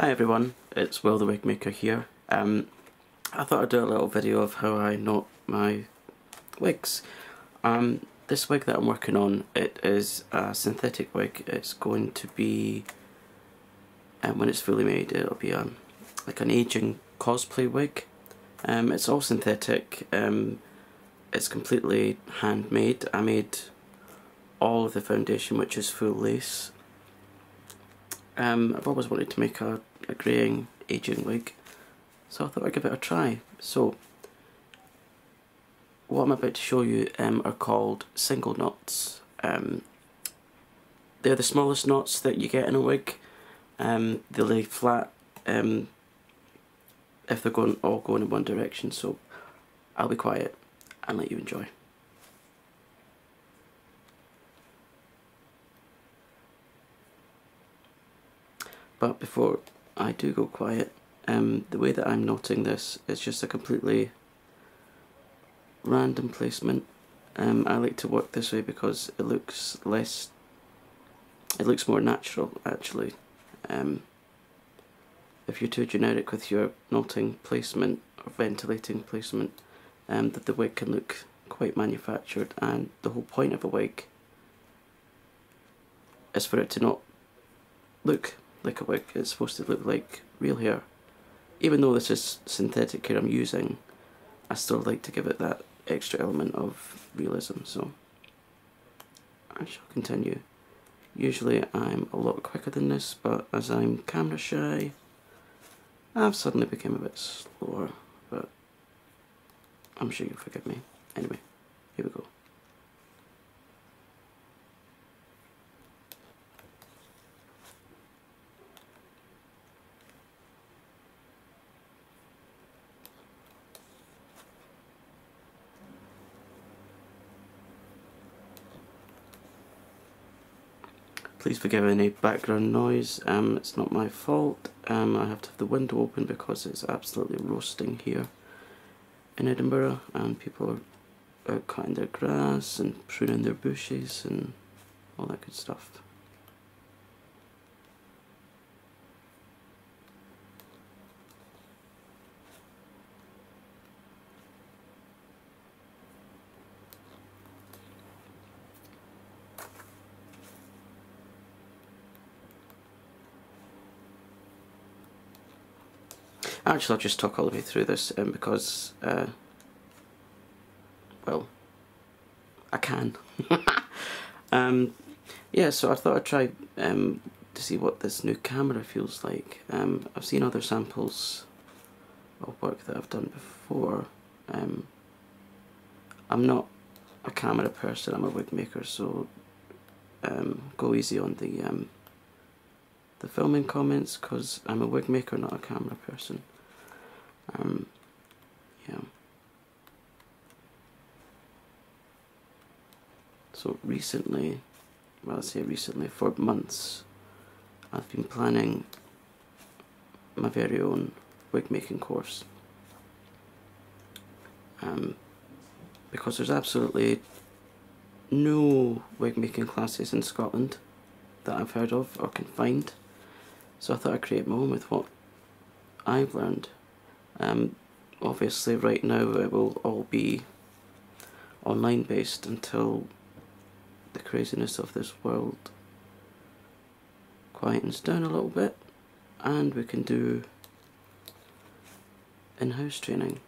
Hi everyone, it's Will the Wig Maker here. I thought I'd do a little video of how I knot my wigs. This wig that I'm working on, it is a synthetic wig. It's going to be, when it's fully made, it'll be like an aging cosplay wig. It's all synthetic. It's completely handmade. I made all of the foundation, which is full lace. I've always wanted to make a greying aging wig, so I thought I'd give it a try. So what I'm about to show you are called single knots. They're the smallest knots that you get in a wig. They lay flat if they're all going in one direction, so I'll be quiet and let you enjoy. But before I do go quiet, the way that I'm knotting this is just a completely random placement. I like to work this way because it looks more natural actually. If you're too generic with your knotting placement or ventilating placement, that the wig can look quite manufactured, and the whole point of a wig is for it to not look like a wig. It's supposed to look like real hair. Even though this is synthetic hair I'm using, I still like to give it that extra element of realism, so I shall continue. Usually I'm a lot quicker than this, but as I'm camera shy, I've suddenly become a bit slower, but I'm sure you'll forgive me. Anyway, here we go. Please forgive any background noise, it's not my fault. I have to have the window open because it's absolutely roasting here in Edinburgh, and people are out cutting their grass and pruning their bushes and all that good stuff. Actually, I'll just talk all the way through this because, well, I can. Yeah, so I thought I'd try to see what this new camera feels like. I've seen other samples of work that I've done before. I'm not a camera person, I'm a wig maker, so go easy on the filming comments, because I'm a wig maker, not a camera person. Yeah. So recently, well, I say recently, for months, I've been planning my very own wig making course. Because there's absolutely no wig making classes in Scotland that I've heard of or can find. So I thought I'd create my own with what I've learned. Obviously right now it will all be online based until the craziness of this world quietens down a little bit and we can do in-house training.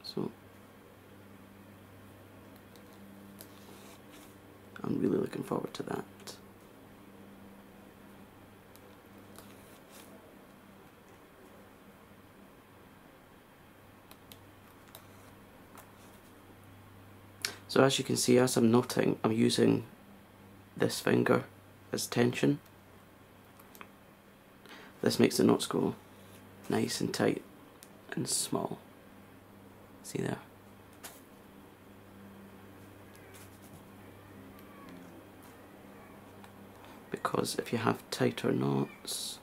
So I'm really looking forward to that. So as you can see, as I'm knotting, I'm using this finger as tension. This makes the knots go nice and tight and small. See there? Because if you have tighter knots,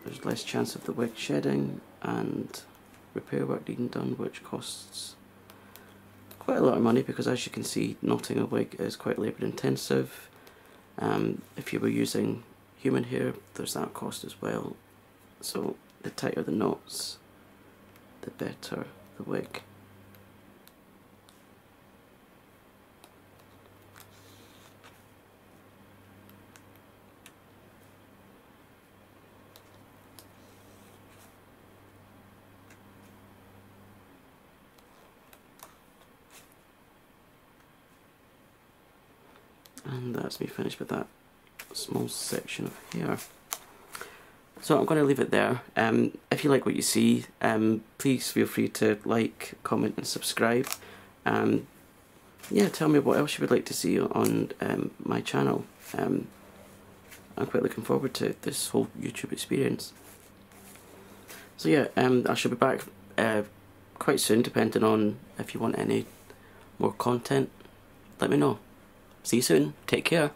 there's less chance of the wig shedding and repair work needing done, which costs quite a lot of money, because as you can see, knotting a wig is quite labour intensive. If you were using human hair, there's that cost as well. So the tighter the knots, the better the wig. And that's me finished with that small section of hair. So I'm going to leave it there. If you like what you see, please feel free to like, comment and subscribe. Yeah, tell me what else you would like to see on my channel. I'm quite looking forward to this whole YouTube experience. So yeah, I shall be back quite soon, depending on if you want any more content. Let me know. See you soon. Take care.